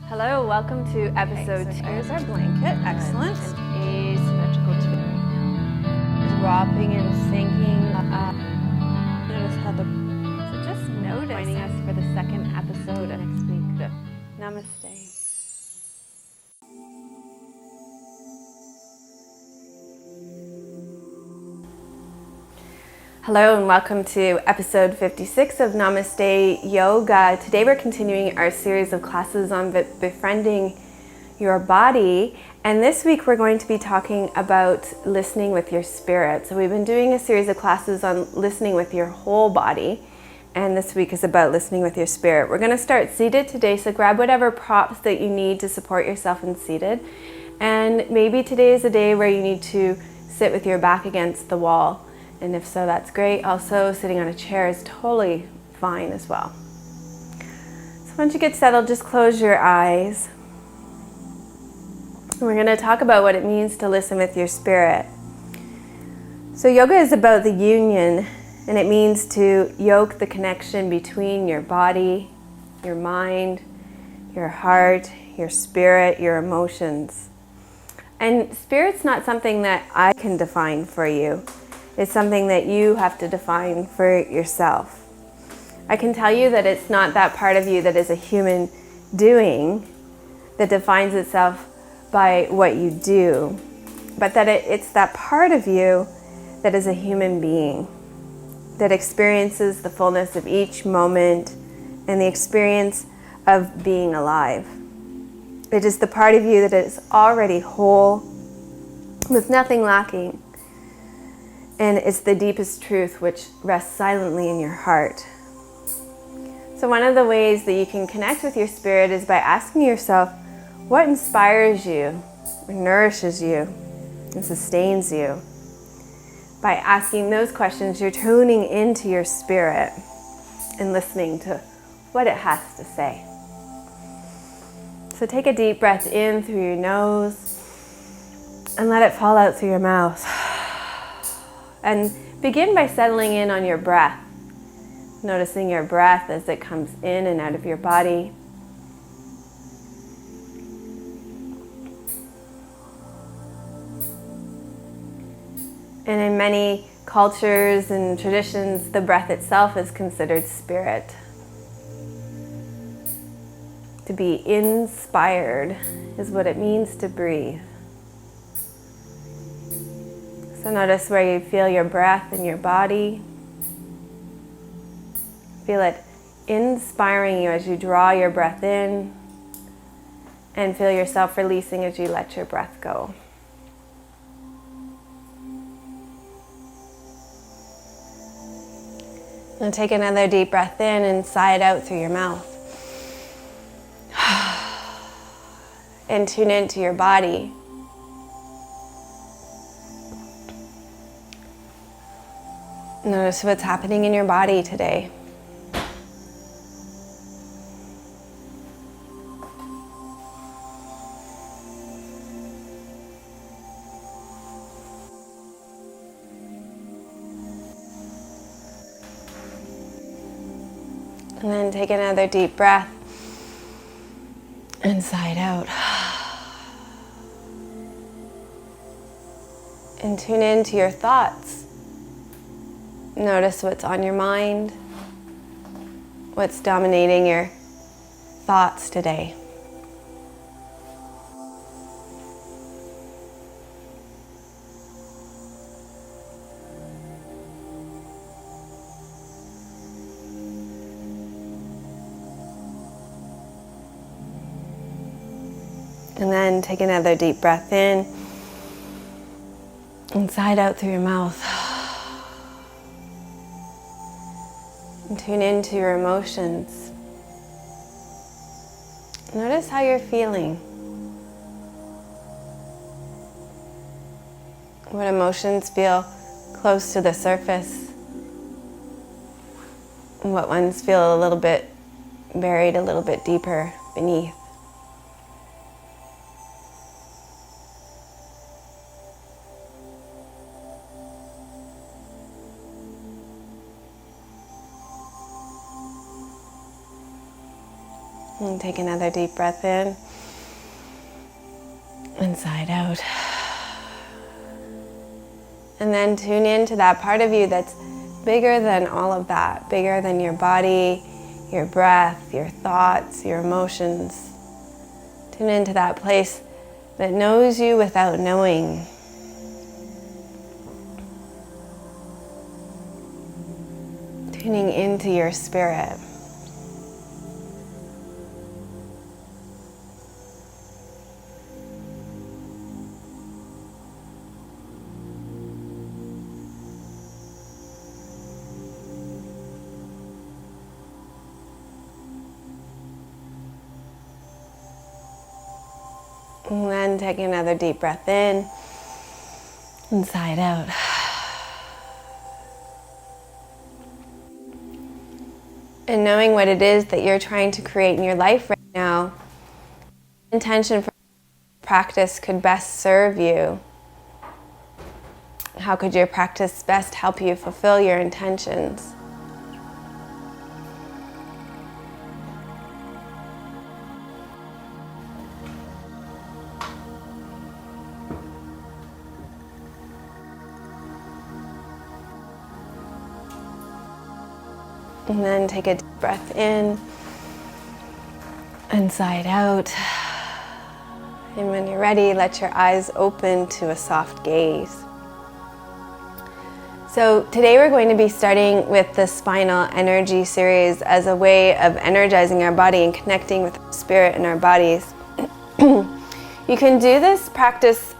Hello, welcome to episode 2. There's our blanket, excellent. An asymmetrical twin. Dropping and sinking. Notice how So just notice. Joining us for the second episode next week. Namaste. Hello and welcome to episode 56 of Namaste Yoga. Today we're continuing our series of classes on befriending your body, and this week we're going to be talking about listening with your spirit. So we've been doing a series of classes on listening with your whole body, and this week is about listening with your spirit. We're going to start seated today, so grab whatever props that you need to support yourself in seated, and maybe today is a day where you need to sit with your back against the wall. And if so, that's great. Also, sitting on a chair is totally fine as well. So once you get settled, just close your eyes. We're going to talk about what it means to listen with your spirit. So yoga is about the union, and it means to yoke the connection between your body, your mind, your heart, your spirit, your emotions. And spirit's not something that I can define for you. It's something that you have to define for yourself. I can tell you that it's not that part of you that is a human doing that defines itself by what you do, but that it's that part of you that is a human being, that experiences the fullness of each moment and the experience of being alive. It is the part of you that is already whole, with nothing lacking. And it's the deepest truth which rests silently in your heart. So one of the ways that you can connect with your spirit is by asking yourself, what inspires you, or nourishes you, and sustains you? By asking those questions, you're tuning into your spirit and listening to what it has to say. So take a deep breath in through your nose and let it fall out through your mouth. And begin by settling in on your breath, noticing your breath as it comes in and out of your body. And in many cultures and traditions, the breath itself is considered spirit. To be inspired is what it means to breathe. So notice where you feel your breath in your body. Feel it inspiring you as you draw your breath in, and feel yourself releasing as you let your breath go. And take another deep breath in and sigh it out through your mouth. And tune into your body. Notice what's happening in your body today. And then take another deep breath and sigh it out. And tune into your thoughts. Notice what's on your mind, what's dominating your thoughts today. And then take another deep breath in and sigh it out through your mouth. And tune into your emotions. Notice how you're feeling. What emotions feel close to the surface? And what ones feel a little bit buried, a little bit deeper beneath? And take another deep breath in. Inside out. And then tune into that part of you that's bigger than all of that, bigger than your body, your breath, your thoughts, your emotions. Tune into that place that knows you without knowing. Tuning into your spirit. And then taking another deep breath in, inside out. And knowing what it is that you're trying to create in your life right now, intention for practice could best serve you. How could your practice best help you fulfill your intentions? And then take a deep breath in, inside out. And when you're ready, let your eyes open to a soft gaze. So today we're going to be starting with the Spinal energy series as a way of energizing our body and connecting with our spirit and our bodies. You can do this practice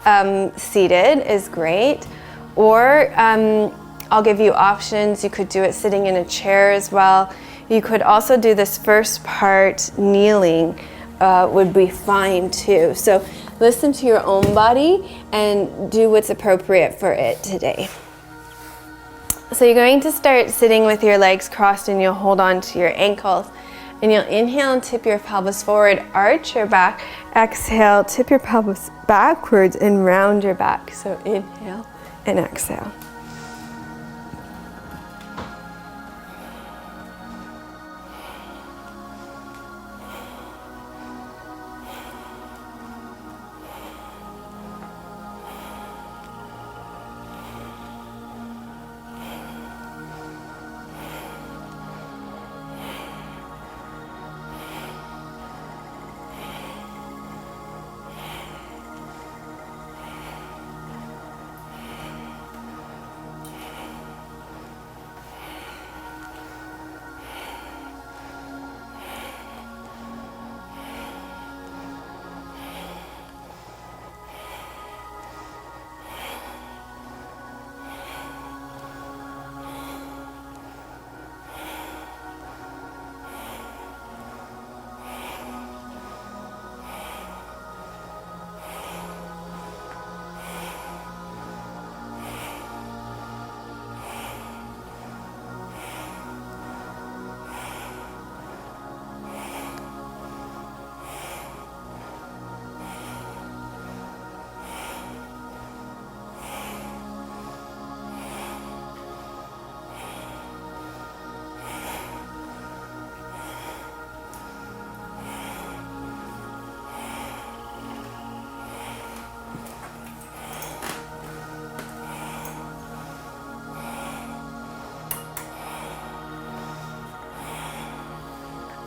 seated is great, or I'll give you options. You could do it sitting in a chair as well. You could also do this first part kneeling, would be fine too. So listen to your own body and do what's appropriate for it today. So you're going to start sitting with your legs crossed and you'll hold on to your ankles. And you'll inhale and tip your pelvis forward, arch your back. Exhale, tip your pelvis backwards and round your back. So inhale and exhale.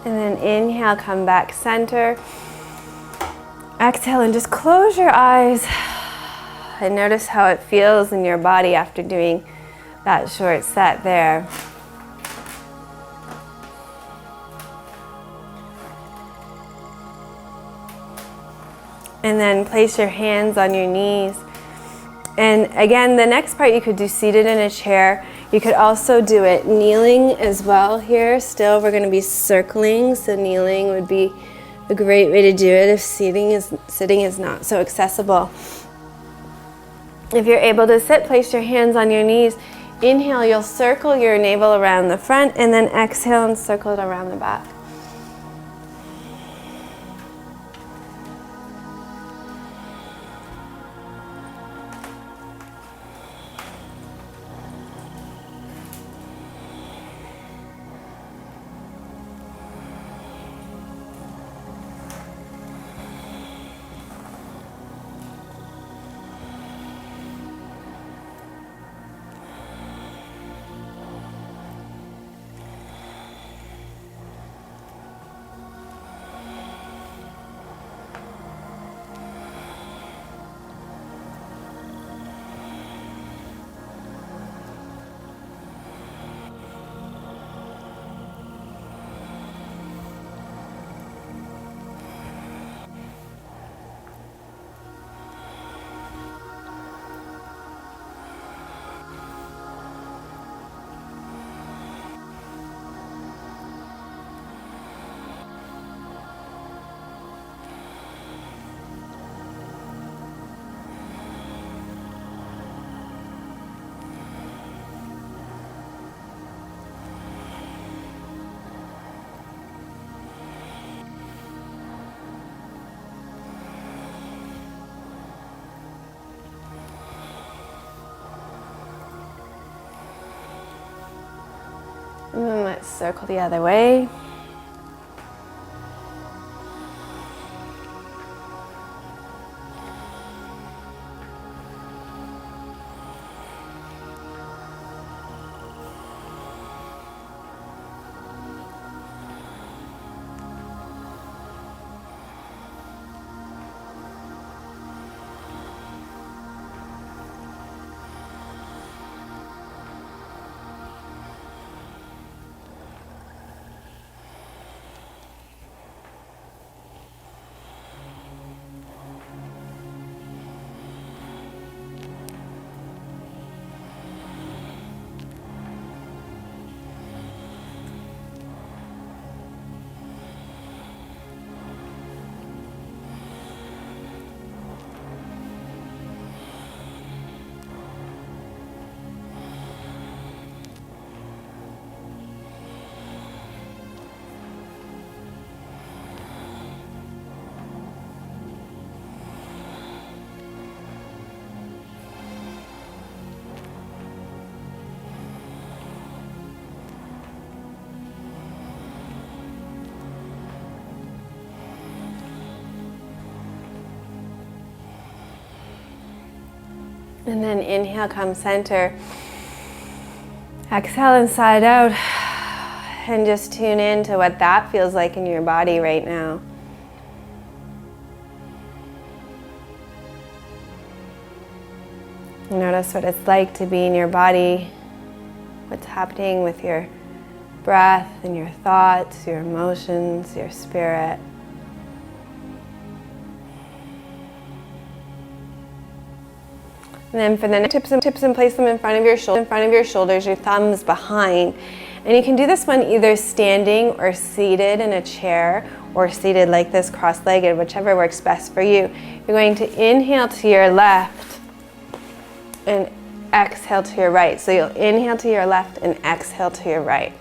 And then inhale, come back center. Exhale and just close your eyes and notice how it feels in your body after doing that short set there. And then place your hands on your knees. And again, the next part you could do seated in a chair. You could also do it kneeling as well here. Still, we're going to be circling, so kneeling would be a great way to do it if sitting is not so accessible. If you're able to sit, place your hands on your knees. Inhale, you'll circle your navel around the front, and then exhale and circle it around the back. it, circle the other way. And then inhale, come center. Exhale inside out. And just tune in to what that feels like in your body right now. Notice what it's like to be in your body, what's happening with your breath and your thoughts, your emotions, your spirit. And then for the next tips and place them in front of your shoulders, your thumbs behind. And you can do this one either standing or seated in a chair, or seated like this, cross-legged, whichever works best for you. You're going to inhale to your left and exhale to your right. So you'll inhale to your left and exhale to your right.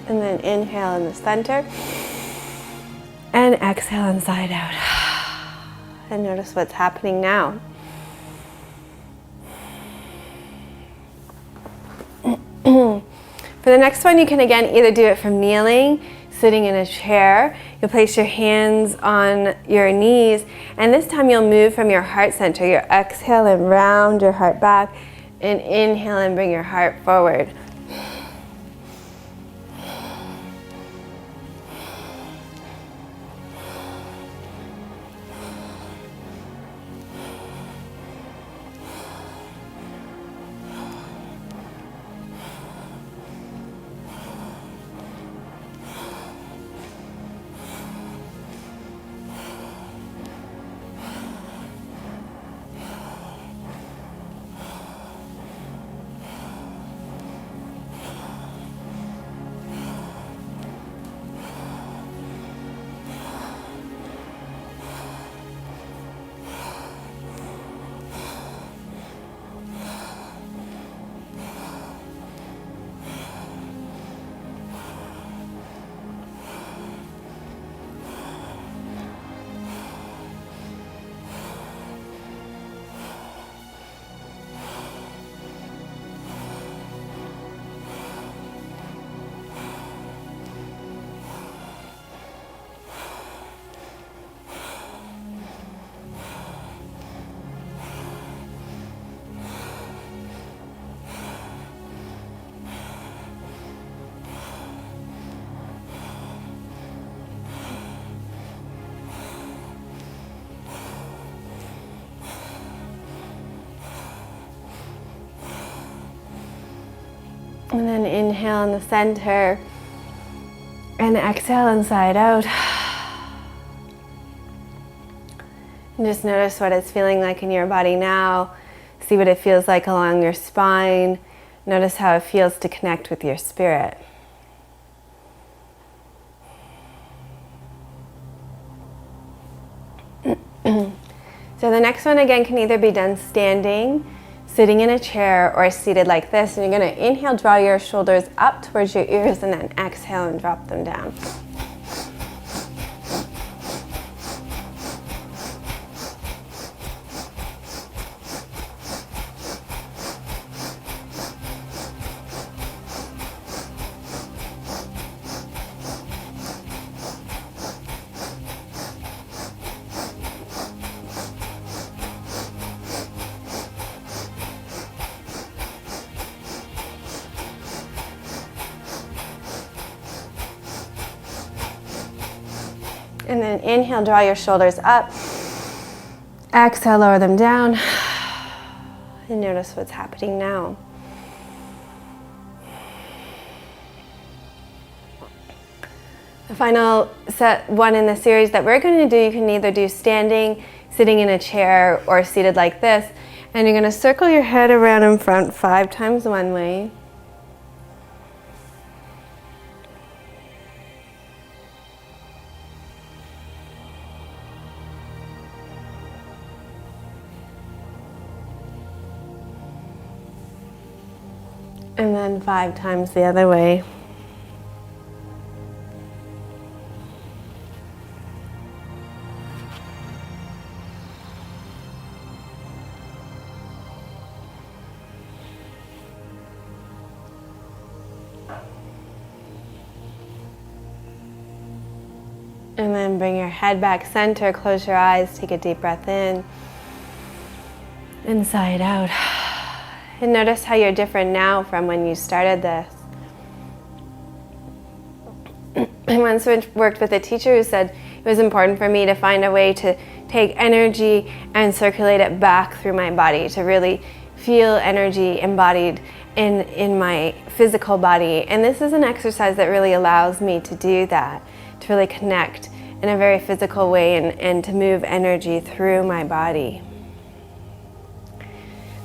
And then inhale in the center and exhale inside out. And notice what's happening now. For the next one, you can again either do it from kneeling, sitting in a chair. You'll place your hands on your knees, and this time you'll move from your heart center. You'll exhale and round your heart back, and inhale and bring your heart forward. And inhale in the center. And exhale inside out. And just notice what it's feeling like in your body now. See what it feels like along your spine. Notice how it feels to connect with your spirit. So the next one again can either be done standing, sitting in a chair, or seated like this. And you're going to inhale, draw your shoulders up towards your ears, and then exhale and drop them down. And then inhale, draw your shoulders up. Exhale, lower them down. And notice what's happening now. The final one in the series that we're going to do, you can either do standing, sitting in a chair, or seated like this. And you're going to circle your head around in front 5 times one way. And then 5 times the other way. And then bring your head back center, close your eyes, take a deep breath in, inside out. And notice how you're different now from when you started this. I once worked with a teacher who said it was important for me to find a way to take energy and circulate it back through my body, to really feel energy embodied in my physical body. And this is an exercise that really allows me to do that, to really connect in a very physical way and to move energy through my body.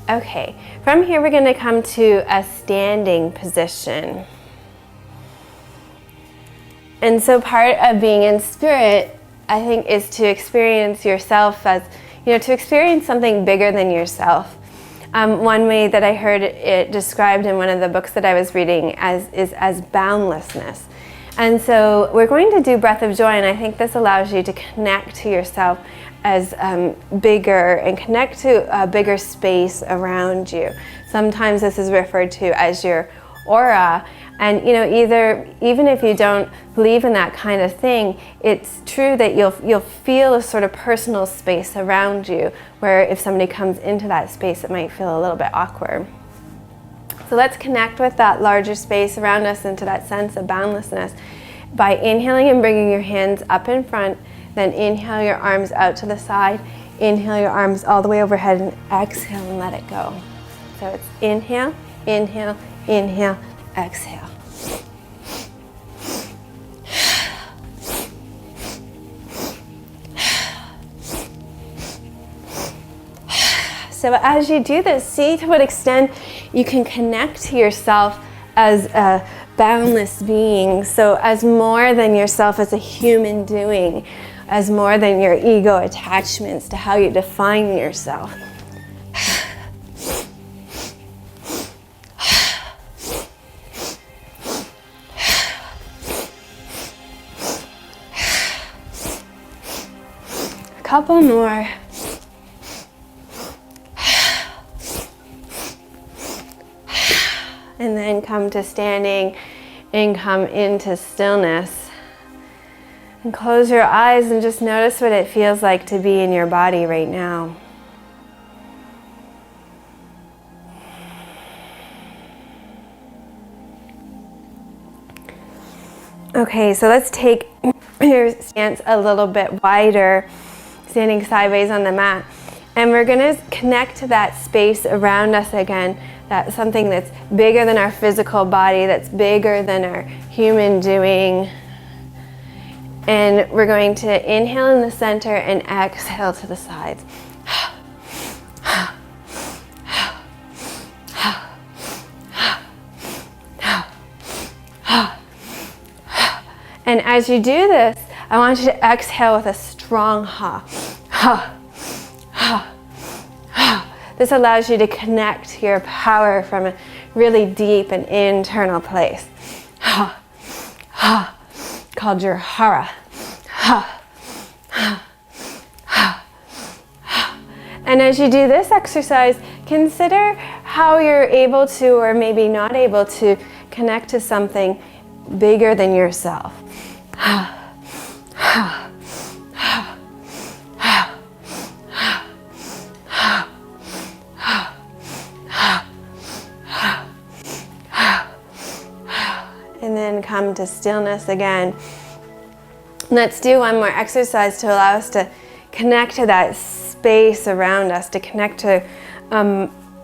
Okay, from here we're going to come to a standing position. And so part of being in spirit, I think, is to experience yourself as, to experience something bigger than yourself. One way that I heard it described in one of the books that I was reading is as boundlessness. And so we're going to do breath of joy, and I think this allows you to connect to yourself as bigger and connect to a bigger space around you. Sometimes this is referred to as your aura, and even if you don't believe in that kind of thing, it's true that you'll feel a sort of personal space around you, where if somebody comes into that space, it might feel a little bit awkward. So let's connect with that larger space around us into that sense of boundlessness by inhaling and bringing your hands up in front. Then inhale your arms out to the side, inhale your arms all the way overhead, and exhale and let it go. So it's inhale, inhale, inhale, exhale. So as you do this, see to what extent you can connect to yourself as a boundless being. So as more than yourself as a human doing, as more than your ego attachments to how you define yourself. A couple more. And then come to standing and come into stillness. And close your eyes and just notice what it feels like to be in your body right now. Okay, so let's take your stance a little bit wider, standing sideways on the mat. And we're going to connect to that space around us again That's something that's bigger than our physical body, that's bigger than our human doing. And we're going to inhale in the center and exhale to the sides. And as you do this, I want you to exhale with a strong ha. Ha. Ha. Ha. This allows you to connect to your power from a really deep and internal place. Ha. Ha. Called your hara. Ha. Ha. Ha. Ha. And as you do this exercise, consider how you're able to, or maybe not able to, connect to something bigger than yourself. Ha. Ha. Ha. Ha. Ha. Ha. And then come to stillness again. Let's do one more exercise to allow us to connect to that space around us, to connect to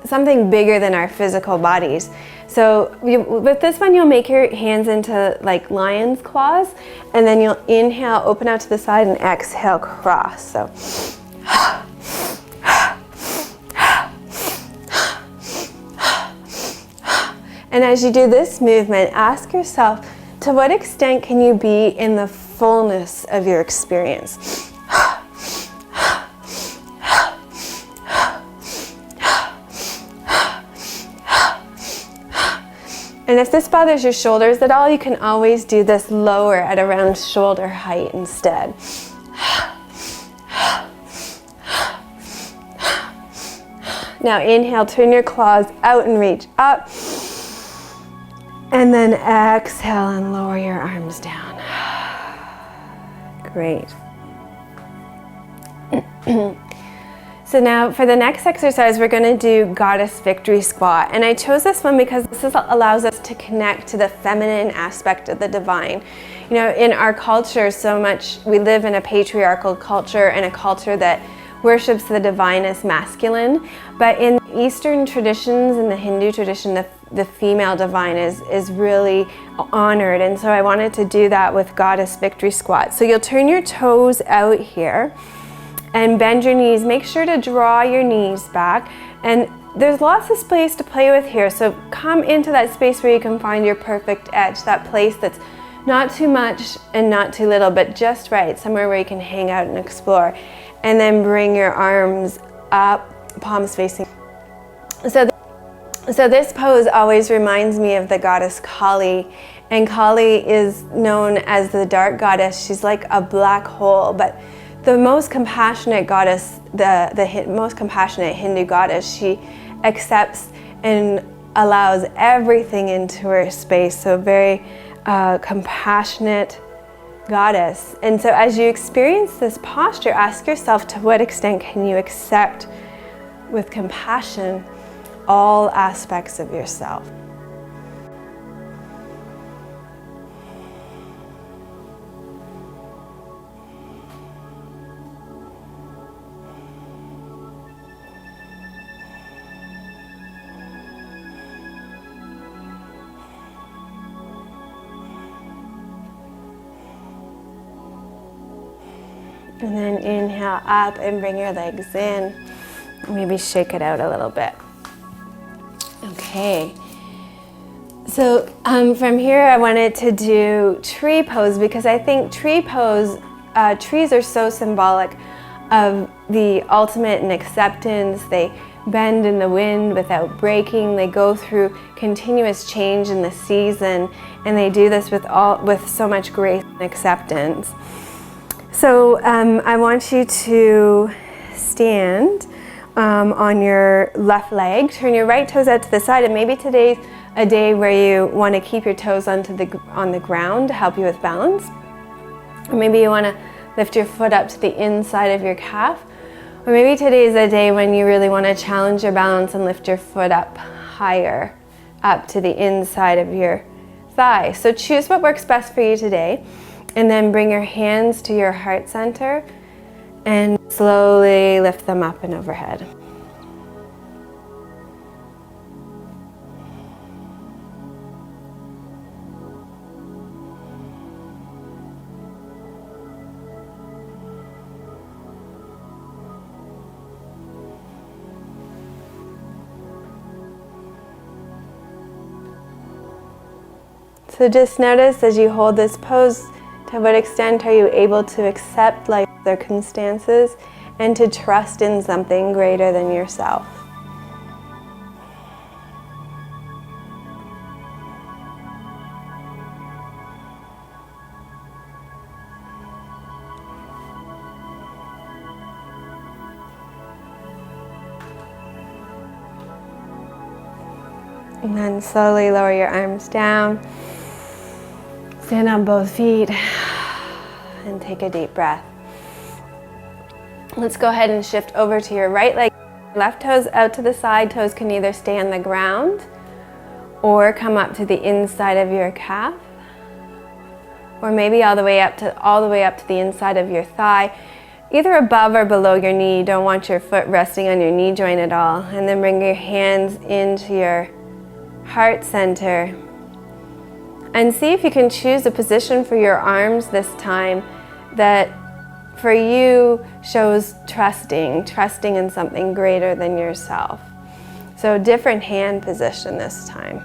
something bigger than our physical bodies. So with this one, you'll make your hands into like lion's claws, and then you'll inhale, open out to the side, and exhale, cross. So. And as you do this movement, ask yourself, to what extent can you be in the fullness of your experience? And if this bothers your shoulders at all, you can always do this lower at around shoulder height instead. Now inhale, turn your claws out and reach up. And then exhale and lower your arms down. Great. So now for the next exercise, we're going to do Goddess Victory Squat. And I chose this one because this allows us to connect to the feminine aspect of the divine. You know, in our culture, so much, we live in a patriarchal culture and a culture that worships the divine as masculine. But in Eastern traditions, in the Hindu tradition, the female divine is really honored. And so I wanted to do that with Goddess Victory Squat. So you'll turn your toes out here and bend your knees. Make sure to draw your knees back. And there's lots of space to play with here. So come into that space where you can find your perfect edge, that place that's not too much and not too little, but just right, somewhere where you can hang out and explore. And then bring your arms up, palms facing. So this pose always reminds me of the goddess Kali. And Kali is known as the dark goddess. She's like a black hole, but the most compassionate goddess, the most compassionate Hindu goddess, she accepts and allows everything into her space. So very compassionate goddess. And so as you experience this posture, ask yourself, to what extent can you accept with compassion all aspects of yourself? And then inhale up and bring your legs in. Maybe shake it out a little bit. Okay. So from here I wanted to do tree pose, because I think tree pose, trees are so symbolic of the ultimate in acceptance. They bend in the wind without breaking. They go through continuous change in the season, and they do this with so much grace and acceptance. So I want you to stand on your left leg, turn your right toes out to the side, and maybe today's a day where you want to keep your toes on the ground to help you with balance. Or maybe you want to lift your foot up to the inside of your calf. Or maybe today's a day when you really want to challenge your balance and lift your foot up higher, up to the inside of your thigh. So choose what works best for you today. And then bring your hands to your heart center and slowly lift them up and overhead. So just notice as you hold this pose, to what extent are you able to accept life circumstances and to trust in something greater than yourself. And then slowly lower your arms down. Stand on both feet and take a deep breath. Let's go ahead and shift over to your right leg. Left toes out to the side. Toes can either stay on the ground or come up to the inside of your calf, or maybe all the way up to the inside of your thigh, either above or below your knee. You don't want your foot resting on your knee joint at all. And then bring your hands into your heart center. And see if you can choose a position for your arms this time that for you shows trusting in something greater than yourself. So different hand position this time.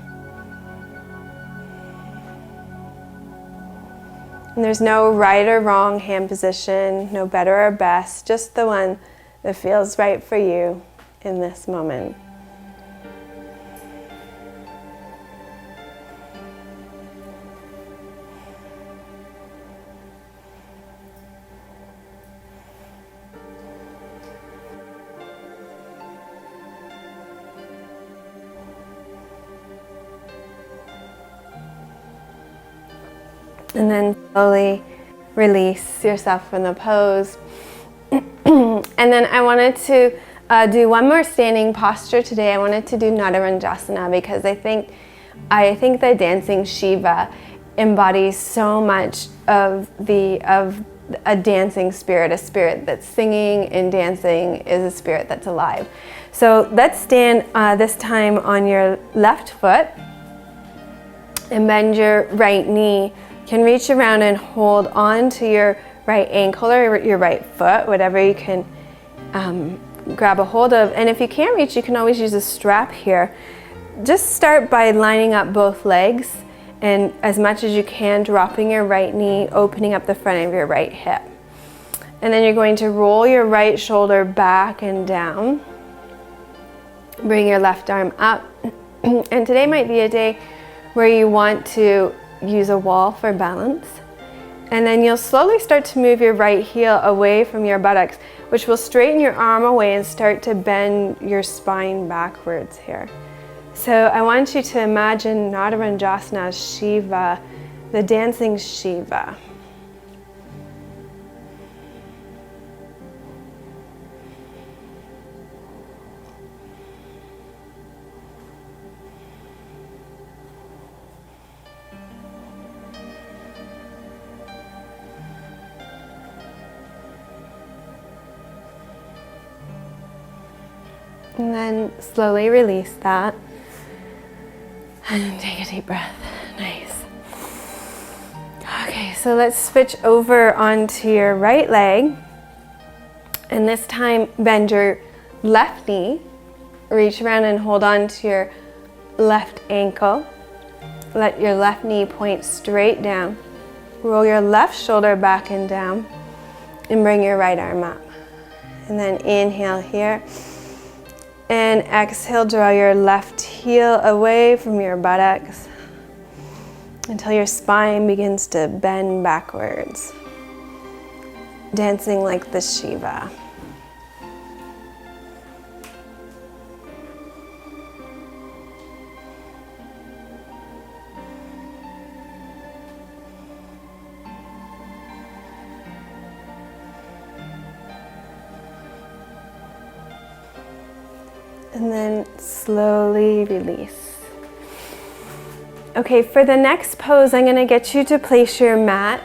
And there's no right or wrong hand position, no better or best, just the one that feels right for you in this moment. And then slowly release yourself from the pose. And then I wanted to do one more standing posture today. I wanted to do Nadarajasana because I think the dancing Shiva embodies so much of a dancing spirit. A spirit that's singing and dancing is a spirit that's alive. So let's stand this time on your left foot and bend your right knee. You can reach around and hold on to your right ankle or your right foot, whatever you can grab a hold of. And if you can't reach, you can always use a strap here. Just start by lining up both legs and as much as you can, dropping your right knee, opening up the front of your right hip. And then you're going to roll your right shoulder back and down. Bring your left arm up. And today might be a day where you want to use a wall for balance. And then you'll slowly start to move your right heel away from your buttocks, which will straighten your arm away and start to bend your spine backwards here. So I want you to imagine Nadarajasana as Shiva, the dancing Shiva. And then slowly release that. And take a deep breath. Nice. Okay, so let's switch over onto your right leg. And this time, bend your left knee. Reach around and hold on to your left ankle. Let your left knee point straight down. Roll your left shoulder back and down. And bring your right arm up. And then inhale here. And exhale, draw your left heel away from your buttocks until your spine begins to bend backwards, dancing like the Shiva. And then slowly release. Okay, for the next pose, I'm going to get you to place your mat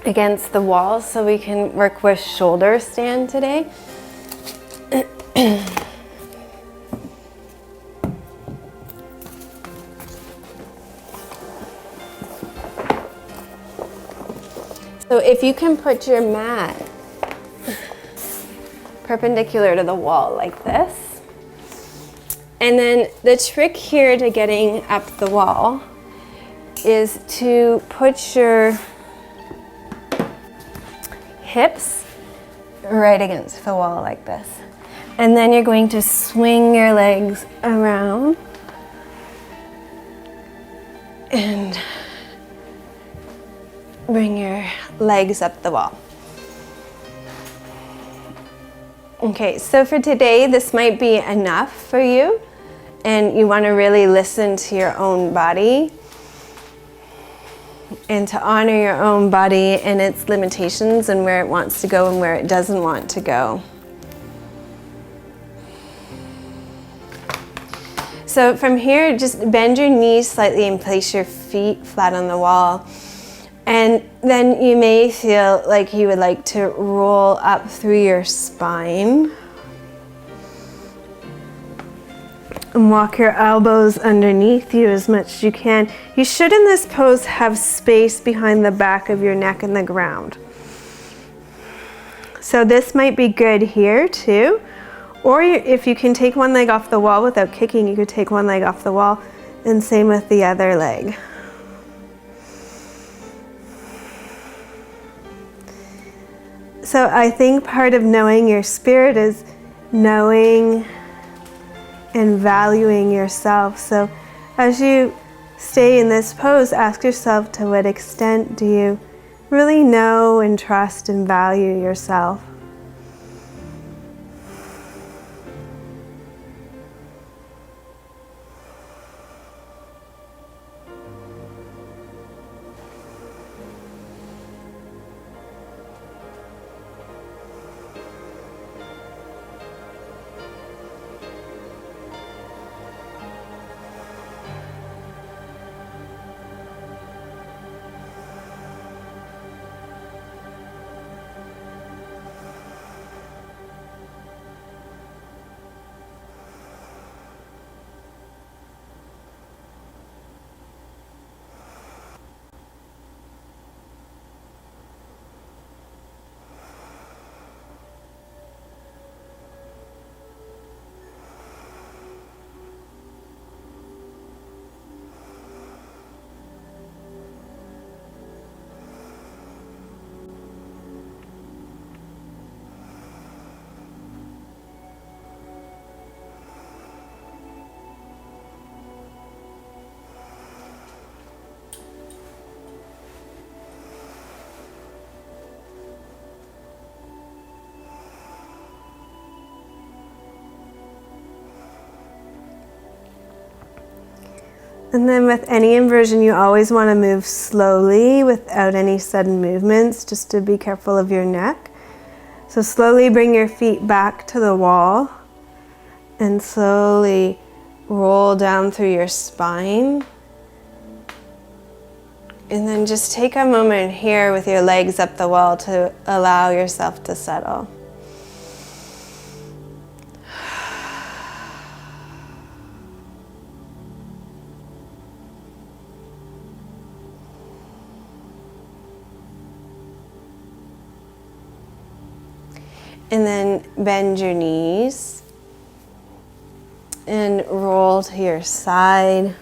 against the wall so we can work with shoulder stand today. So if you can put your mat perpendicular to the wall like this. And then the trick here to getting up the wall is to put your hips right against the wall like this. And then you're going to swing your legs around and bring your legs up the wall. Okay, so for today, this might be enough for you, and you want to really listen to your own body and to honor your own body and its limitations and where it wants to go and where it doesn't want to go. So from here, just bend your knees slightly and place your feet flat on the wall. And then you may feel like you would like to roll up through your spine. And walk your elbows underneath you as much as you can. You should in this pose have space behind the back of your neck and the ground. So this might be good here too. Or if you can take one leg off the wall without kicking, you could take one leg off the wall, and same with the other leg. So I think part of knowing your spirit is knowing and valuing yourself. So as you stay in this pose, ask yourself, to what extent do you really know and trust and value yourself? And then with any inversion, you always want to move slowly without any sudden movements, just to be careful of your neck. So slowly bring your feet back to the wall and slowly roll down through your spine. And then just take a moment here with your legs up the wall to allow yourself to settle. And then bend your knees and roll to your side.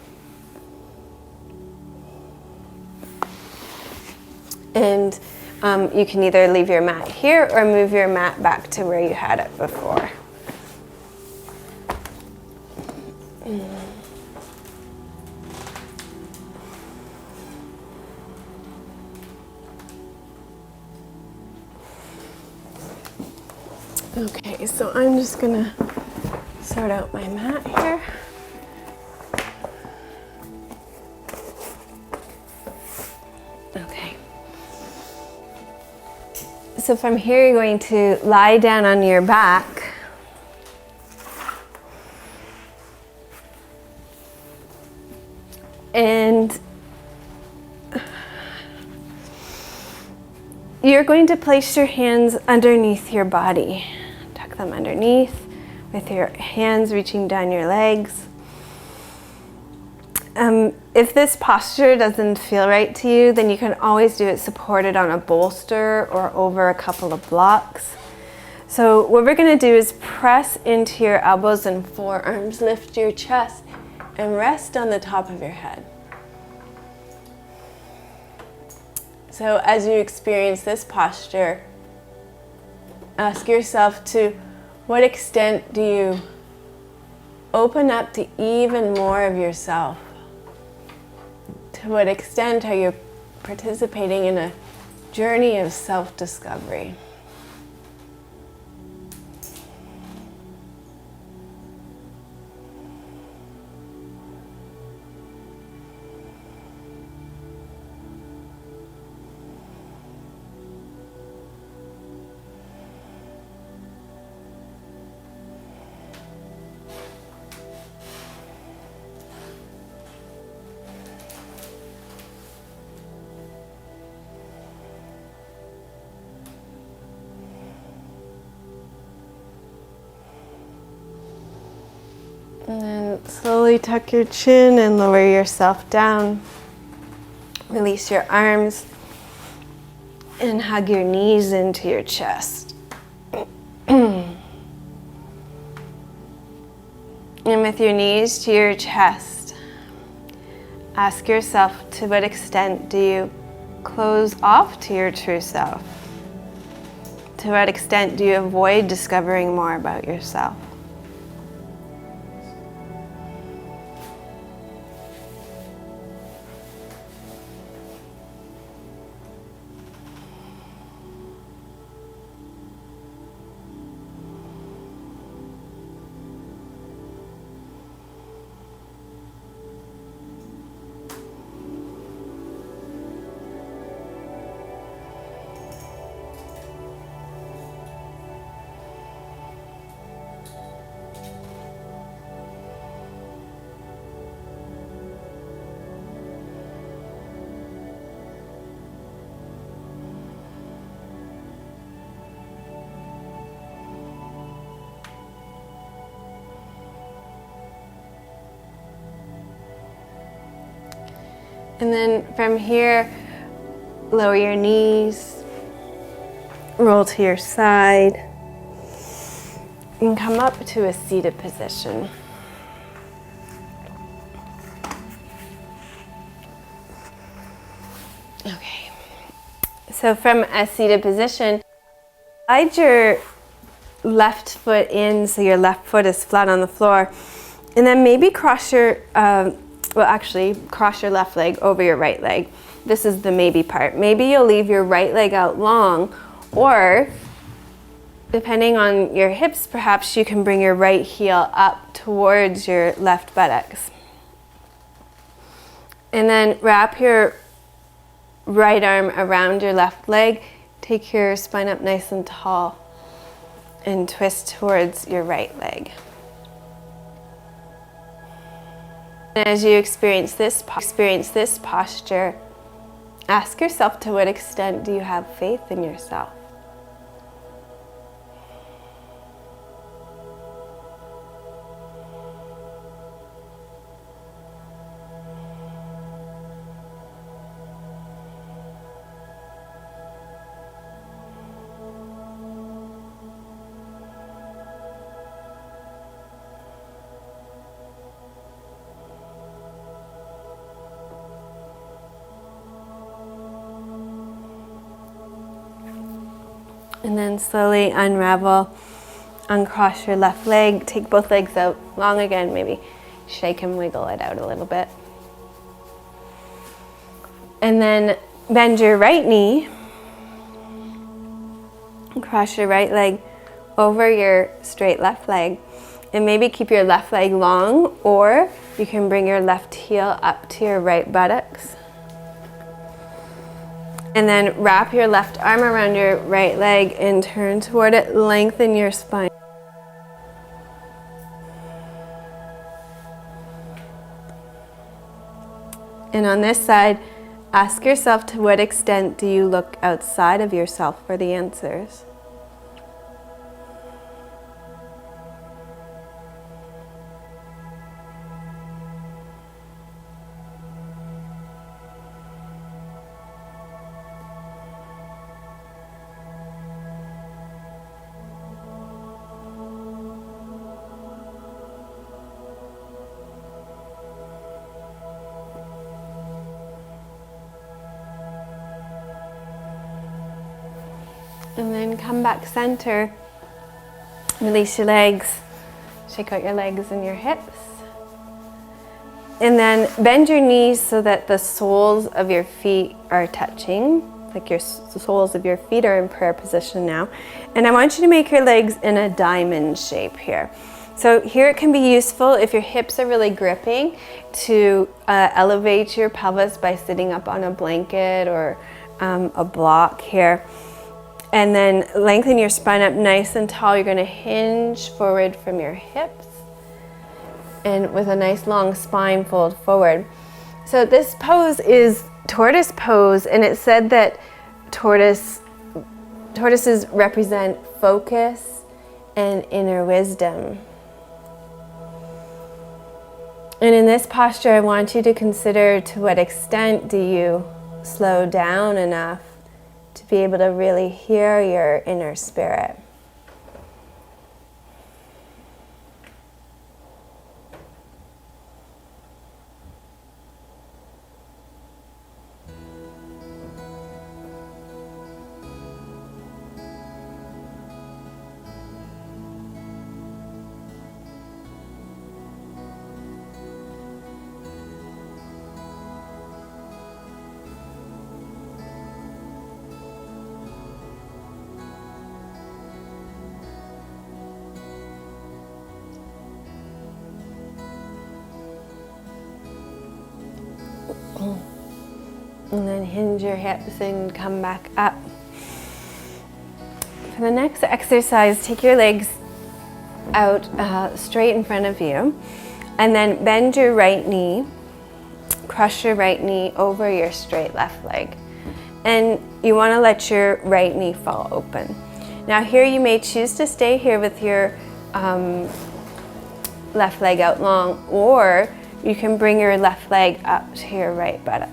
And you can either leave your mat here or move your mat back to where you had it before. Okay, so I'm just gonna sort out my mat here. Okay. So from here, you're going to lie down on your back. And you're going to place your hands underneath your body. Tuck them underneath with your hands reaching down your legs. If this posture doesn't feel right to you, then you can always do it supported on a bolster or over a couple of blocks. So what we're going to do is press into your elbows and forearms, lift your chest, and rest on the top of your head. So as you experience this posture, ask yourself, to what extent do you open up to even more of yourself? To what extent are you participating in a journey of self-discovery? And then slowly tuck your chin and lower yourself down. Release your arms and hug your knees into your chest. And with your knees to your chest, ask yourself, to what extent do you close off to your true self? To what extent do you avoid discovering more about yourself? And then from here, lower your knees, roll to your side, and come up to a seated position. Okay, so from a seated position, slide your left foot in so your left foot is flat on the floor, and then maybe cross your cross your left leg over your right leg. This is the maybe part. Maybe you'll leave your right leg out long, or depending on your hips, perhaps you can bring your right heel up towards your left buttocks. And then wrap your right arm around your left leg. Take your spine up nice and tall and twist towards your right leg. And as you experience this posture, ask yourself, to what extent do you have faith in yourself? And then slowly unravel, uncross your left leg, take both legs out long again, maybe shake and wiggle it out a little bit. And then bend your right knee, cross your right leg over your straight left leg, and maybe keep your left leg long, or you can bring your left heel up to your right buttocks. And then wrap your left arm around your right leg and turn toward it. Lengthen your spine. And on this side, ask yourself, to what extent do you look outside of yourself for the answers? And then come back center. Release your legs. Shake out your legs and your hips. And then bend your knees so that the soles of your feet are touching. Like the soles of your feet are in prayer position now. And I want you to make your legs in a diamond shape here. So here it can be useful if your hips are really gripping to elevate your pelvis by sitting up on a blanket or a block here. And then lengthen your spine up nice and tall. You're going to hinge forward from your hips. And with a nice long spine, fold forward. So this pose is tortoise pose, and it said that tortoises represent focus and inner wisdom. And in this posture, I want you to consider to what extent do you slow down enough to be able to really hear your inner spirit. And then hinge your hips and come back up. For the next exercise, take your legs out straight in front of you, and then bend your right knee, crush your right knee over your straight left leg. And you want to let your right knee fall open. Now here you may choose to stay here with your left leg out long, or you can bring your left leg up to your right buttocks.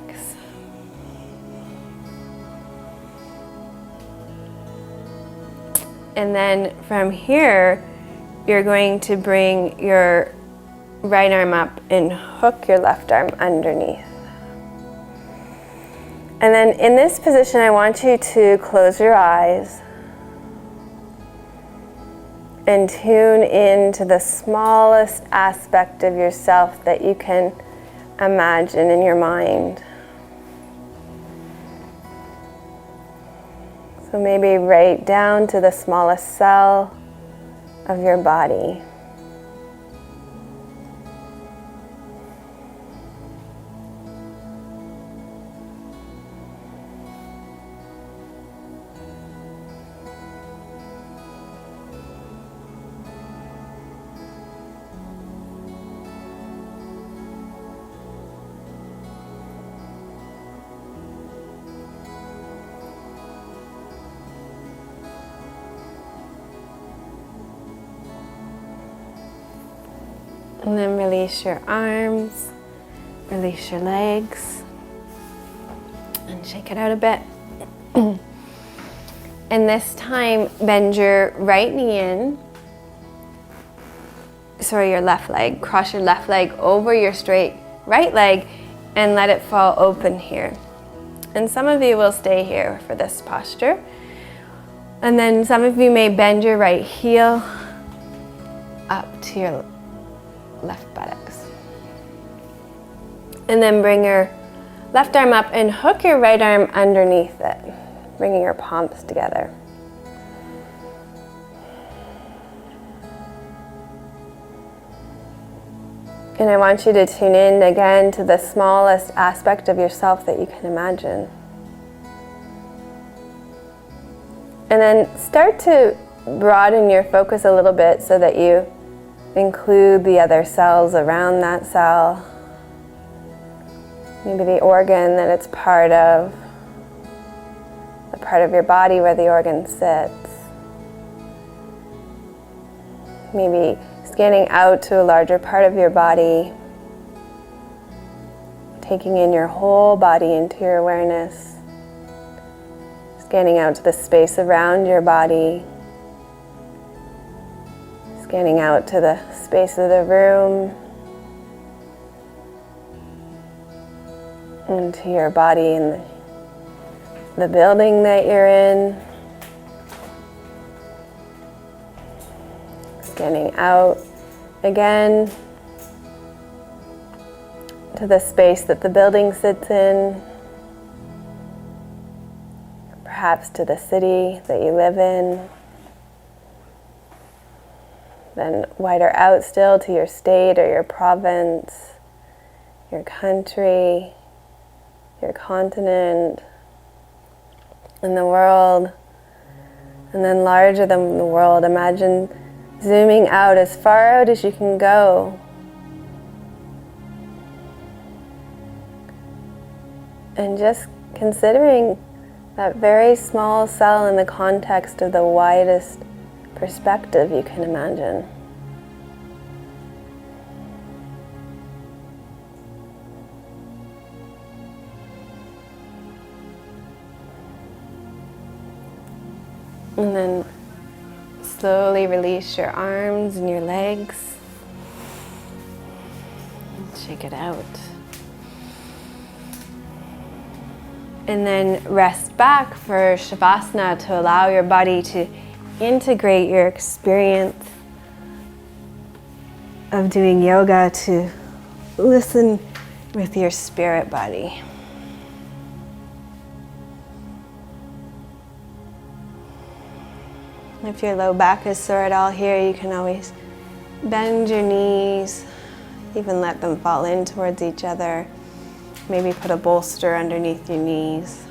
And then from here, you're going to bring your right arm up and hook your left arm underneath. And then in this position, I want you to close your eyes and tune into the smallest aspect of yourself that you can imagine in your mind. So maybe right down to the smallest cell of your body. And then release your arms, release your legs, and shake it out a bit. And this time, bend your right knee in, your left leg. Cross your left leg over your straight right leg and let it fall open here. And some of you will stay here for this posture. And then some of you may bend your right heel up to your left buttocks. And then bring your left arm up and hook your right arm underneath it, bringing your palms together. And I want you to tune in again to the smallest aspect of yourself that you can imagine. And then start to broaden your focus a little bit so that you include the other cells around that cell. Maybe the organ that it's part of, the part of your body where the organ sits. Maybe scanning out to a larger part of your body, taking in your whole body into your awareness, scanning out to the space around your body, scanning out to the space of the room, into your body and the building that you're in. Scanning out again to the space that the building sits in, perhaps to the city that you live in. Then wider out still to your state or your province, your country, your continent, and the world. And then larger than the world, imagine zooming out as far out as you can go. And just considering that very small cell in the context of the widest perspective you can imagine. And then slowly release your arms and your legs. Shake it out. And then rest back for Shavasana to allow your body to integrate your experience of doing yoga, to listen with your spirit body. If your low back is sore at all here, you can always bend your knees, even let them fall in towards each other. Maybe put a bolster underneath your knees.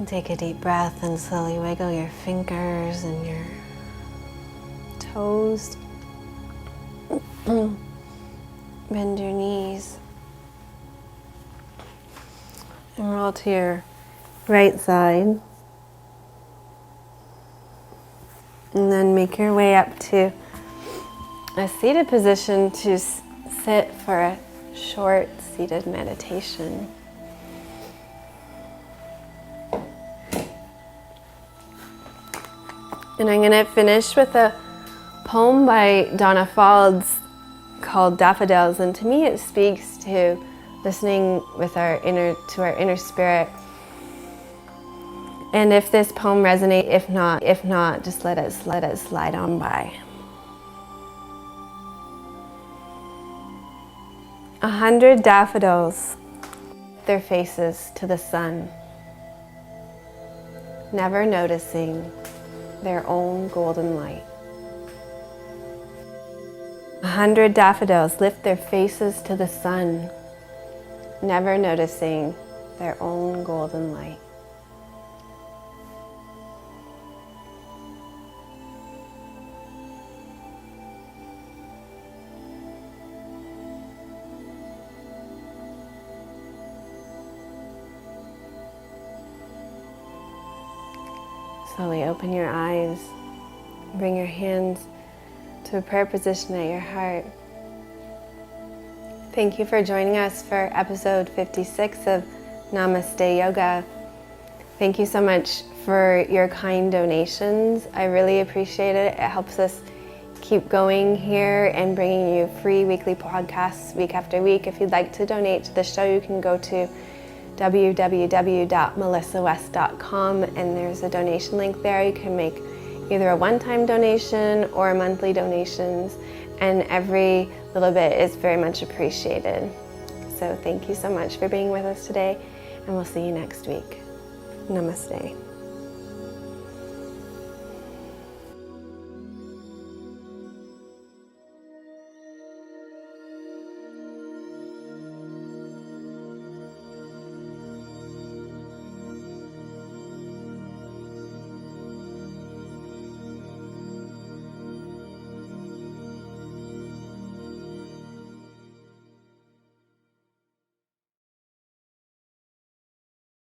And take a deep breath and slowly wiggle your fingers and your toes. Bend your knees. And roll to your right side. And then make your way up to a seated position to sit for a short seated meditation. And I'm going to finish with a poem by Donna Faulds called Daffodils. And to me it speaks to listening with our inner spirit. And if this poem resonates, if not, just let it slide on by. 100 daffodils, their faces to the sun, never noticing their own golden light. 100 daffodils lift their faces to the sun, never noticing their own golden light. Slowly open your eyes, bring your hands to a prayer position at your heart. Thank you for joining us for episode 56 of Namaste Yoga. Thank you so much for your kind donations. I really appreciate it. It helps us keep going here and bringing you free weekly podcasts week after week. If you'd like to donate to the show, you can go to www.melissawest.com and there's a donation link there. You can make either a one-time donation or monthly donations, and every little bit is very much appreciated. So thank you so much for being with us today, and we'll see you next week. Namaste.